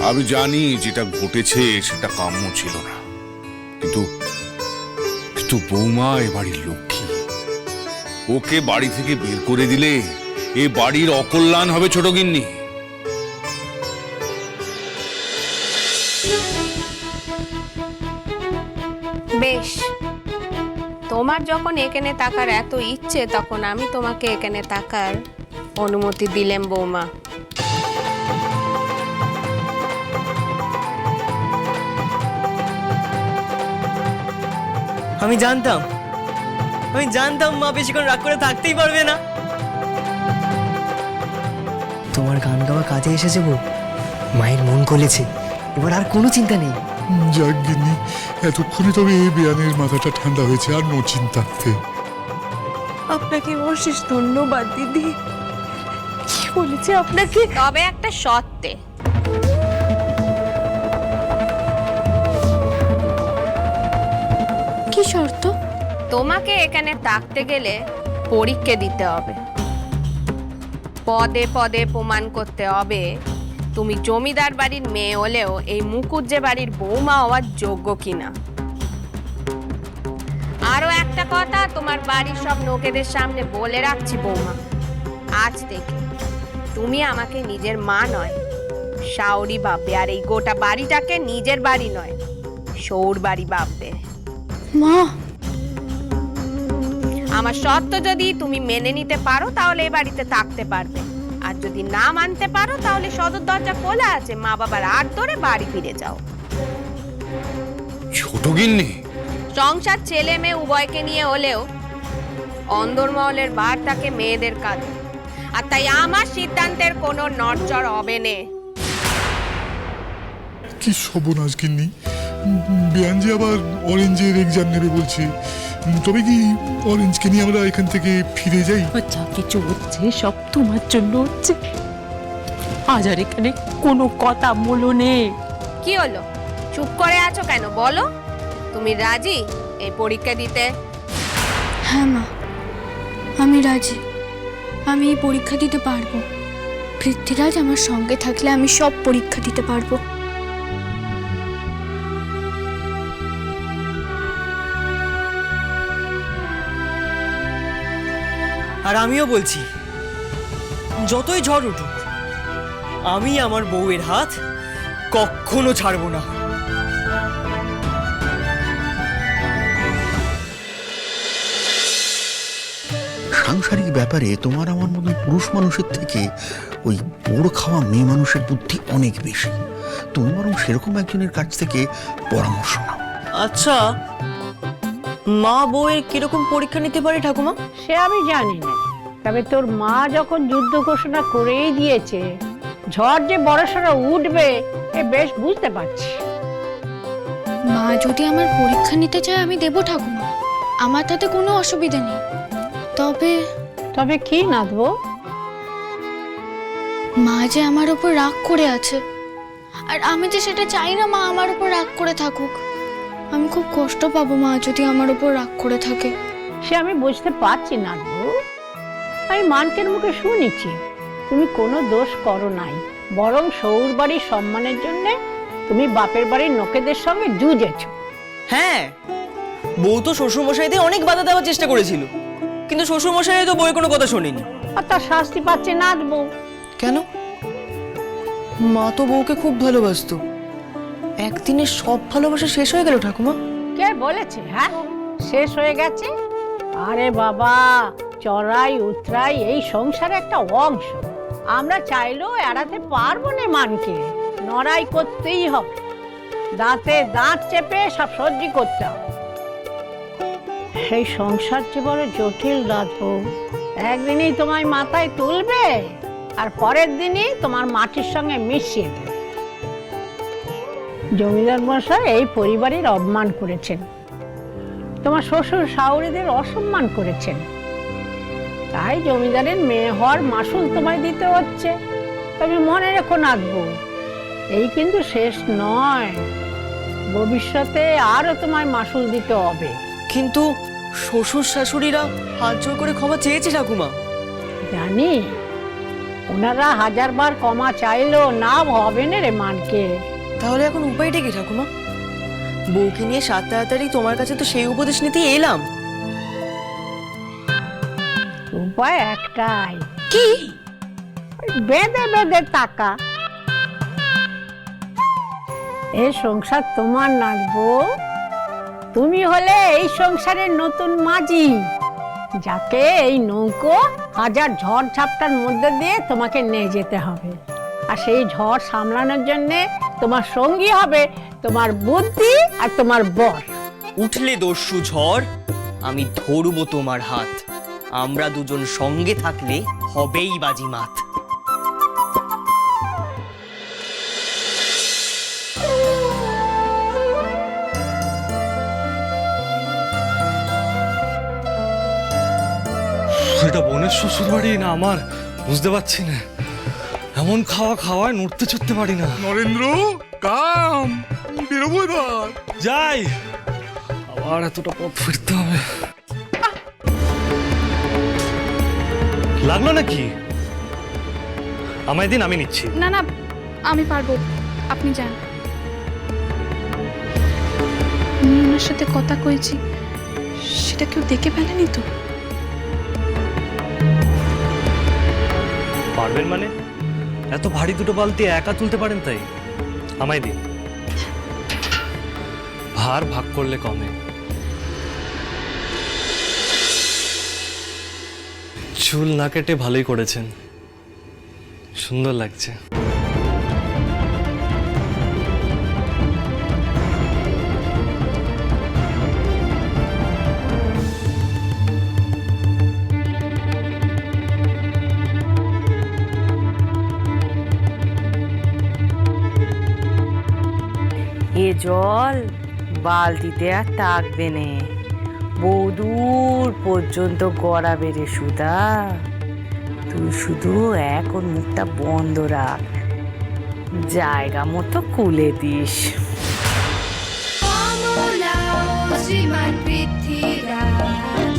আমি জানি যেটা ঘটেছে সেটা কাম্য ছিল না, কিন্তু কিন্তু বৌমা এ বাড়ির লক্ষ্মী, ওকে বাড়ি থেকে বের করে দিলে এ বাড়ির অকল্যাণ হবে ছোট গিন্নি। বেশ, তোমার যখন এখানে থাকার এত ইচ্ছে, তখন আমি তোমাকে এখানে থাকার অনুমতি দিলাম বৌমা। আমি জানতাম মা বেশিক্ষণ রাগ করে থাকতেই পারবে না। তোমার গান গাওয়া কাজে এসেছে বউ, মায়ের মন গলেছে, এবার আর কোনো চিন্তা নেই। যাক গিন্নি, এতক্ষণে তবে এই বেয়ানের মাথাটা ঠান্ডা হয়েছে, আর নো চিন্তাতে। আপনাকে অশেষ ধন্যবাদ দিদি। কি বলেছে আপনাকে? তবে একটা শর্তে। কি শর্ত? তোমাকে এখানে থাকতে গেলে পরীক্ষা দিতে হবে, পদে পদে প্রমাণ করতে হবে তুমি জমিদার বাড়ির মেয়ে হলেও এই মুকুজ্জে বাড়ির বৌমা হওয়ার যোগ্য কিনা। আরো একটা কথা তোমার বাড়ির সব লোকেদের সামনে বলে রাখছি বৌমা, আজ থেকে তুমি আমাকে নিজের মা নয় শাওরি ভাববে, আর এই গোটা বাড়িটাকে নিজের বাড়ি নয় শৌর বাড়ি ভাববে। মা, আমার শর্ত যদি তুমি মেনে নিতে পারো তাহলে এই বাড়িতে থাকতে পারবে, আর যদি না মানতে পারো তাহলে সদর দরজা খোলা আছে, মা বাবার হাত ধরে বাড়ি ফিরে যাও। ছোট গিন্নি, সংসার ছেলে মেয়ে উভয়কে নিয়ে হলেও অন্দরমহলের ভার থাকে মেয়েদের কাঁধে, আর তাই আমার সিদ্ধান্তের কোনো নড়চড় হবে না। কি সর্বনাশ গিন্নি, বেয়ান যে আবার অরেঞ্জের এক্সাম নেবে বলছে। তবে কি অরেঞ্জকে নিয়ে আমরা এখান থেকে ফিরে যাই? যা কিছু হচ্ছে সব তোমার জন্য হচ্ছে। আজ আর এখানে কোনো কথা বলো নে। কি হলো, চুপ করে আছো কেন? বলো, তুমি রাজি এই পরীক্ষা দিতে? হ্যাঁ মা, আমি রাজি। আমি এই পরীক্ষা দিতে পারবো। পৃথ্বীরাজ আমার সঙ্গে থাকলে আমি সব পরীক্ষা দিতে পারবো। আর আমিও বলছি, যতই ঝড় উঠুক আমি আমার বউয়ের হাত কখনো ছাড়বো না। সাংসারিক ব্যাপারে তোমার আমার মতো পুরুষ মানুষের থেকে ওই পোড় খাওয়া মেয়ে মানুষের বুদ্ধি অনেক বেশি। তুমি বরং সেরকম একজনের কাছ থেকে পরামর্শ নাও। আচ্ছা, মা বউয়ের কিরকম পরীক্ষা নিতে পারে ঠাকুমা? সে আমি জানি না, তবে তোর মা যখন যুদ্ধ ঘোষণা করেই দিয়েছে, ঝড় যে বড়সড় উঠবে এ বেশ বুঝতে পারছি। মা যদি আমার পরীক্ষা নিতে চায় আমি দেবো ঠাকুমা, আমার তাতে কোনো অসুবিধা নেই। তবে তবে কি নাথবো? মা যে আমার উপর রাগ করে আছে, আর আমি যে সেটা চাই না মা আমার উপর রাগ করে থাকুক। আমি খুব কষ্ট পাবো মা যদি আমার উপর রাগ করে থাকে। সে আমি বুঝতে পারছি নাথবো। আমি মানকের মুখে শুনেছি তুমি কোনো দোষ করো নাই, বরং শৌর বাড়ির সম্মানের জন্য তুমি বাপের বাড়ির লোকেদের সঙ্গে যুঝেছো। হ্যাঁ, বউ তো শ্বশুরমশাইদের অনেক বাধা দেওয়ার চেষ্টা করেছিল, কিন্তু শ্বশুরমশাই তো বউয়ের কোনো কথা শোনেনি। আর তার শাস্তি পাচ্ছে নাথবো। কেন? মা তো বউকে খুব ভালোবাসতো, একদিনে সব ভালোবাসা শেষ হয়ে গেল ঠাকুমা। কে বলেছে হ্যাঁ শেষ হয়ে গেছে? আরে বাবা, চড়াই উতরাই এই সংসারে একটা অংশ, আমরা চাইলেও এড়াতে পারবো না। মানকে লড়াই করতেই হবে, দাঁতে দাঁত চেপে সব সহ্য করতে হবে। এই সংসার যে বড় জটিল রাখবো, একদিনই তোমায় মাথায় তুলবে আর পরের দিনই তোমার মাটির সঙ্গে মিশিয়ে দেবে। জমিদার মশাই এই পরিবারের অপমান করেছেন, তোমার শ্বশুর শাশুড়িদের অসম্মান করেছেন, তাই জমিদারের মেয়ে হওয়ার মাসুল তোমায় দিতে হচ্ছে। তবে মনে রেখো নাথবো, এই কিন্তু শেষ নয়, ভবিষ্যতে আরো তোমায় মাসুল দিতে হবে। কিন্তু শ্বশুর শাশুড়িরা হাত জোর করে ক্ষমা চেয়েছে ঠাকুমা। জানি, ওনারা 1000বার ক্ষমা চাইলো না হবে না রে মানকে। তাহলে এখন উপায়টা কি ঠাকুমা? বউকে নিয়ে 7 তাড়াতাড়ি তোমার কাছে তো সেই উপদেশ নিতেই এলাম। উপায় একটাই। কি? বেঁধে বেঁধে টাকা। এই সংসার তোমার নাচবো, তুমি হলে এই সংসারের নতুন মাঝি, যাকে এই নৌকো 1000 ঝড় ঝাপটার মধ্যে দিয়ে তোমাকে নিয়ে যেতে হবে। আর সেই ঝড় সামলানোর জন্য তোমার সঙ্গী হবে তোমার বুদ্ধি আর তোমার বর। উঠলে দস্যু ঝড়, আমি ধরবো তোমার হাত। আমরা দুজন সঙ্গে থাকলে হবেই বাজিমাত। এটা বোনের শ্বশুর বাড়ি না আমার, বুঝতে পারছি না। এমন খাওয়ায় নড়তে চড়তে পারি না। নরেন্দ্র, কাম, বেরোবো এবার। যাই, আবার এতটা পথ ফিরতে হবে। লাগলো নাকি? আমায় দিন, আমি নিচ্ছি। না না, আমি পারবো, আপনি যান। আমি ওনার সাথে কথা কইছি, সেটা কেউ দেখে ফেলেনি তো? পারবেন মানে? এত ভারী দুটো বালতি একা তুলতে পারেন তাই? আমায় দিন, ভার ভাগ করলে কমে। চুল না কেটে ভালোই করেছেন, সুন্দর লাগছে। এ জল বালতিতে আর থাকবে নে, বহুদূর পর্যন্ত গড়াবে রে সুধা। তুই শুধু এখন মুখটা বন্ধ রাখ, জায়গা মতো কুলে দিস। শ্রীমান পৃথ্বীরাজ।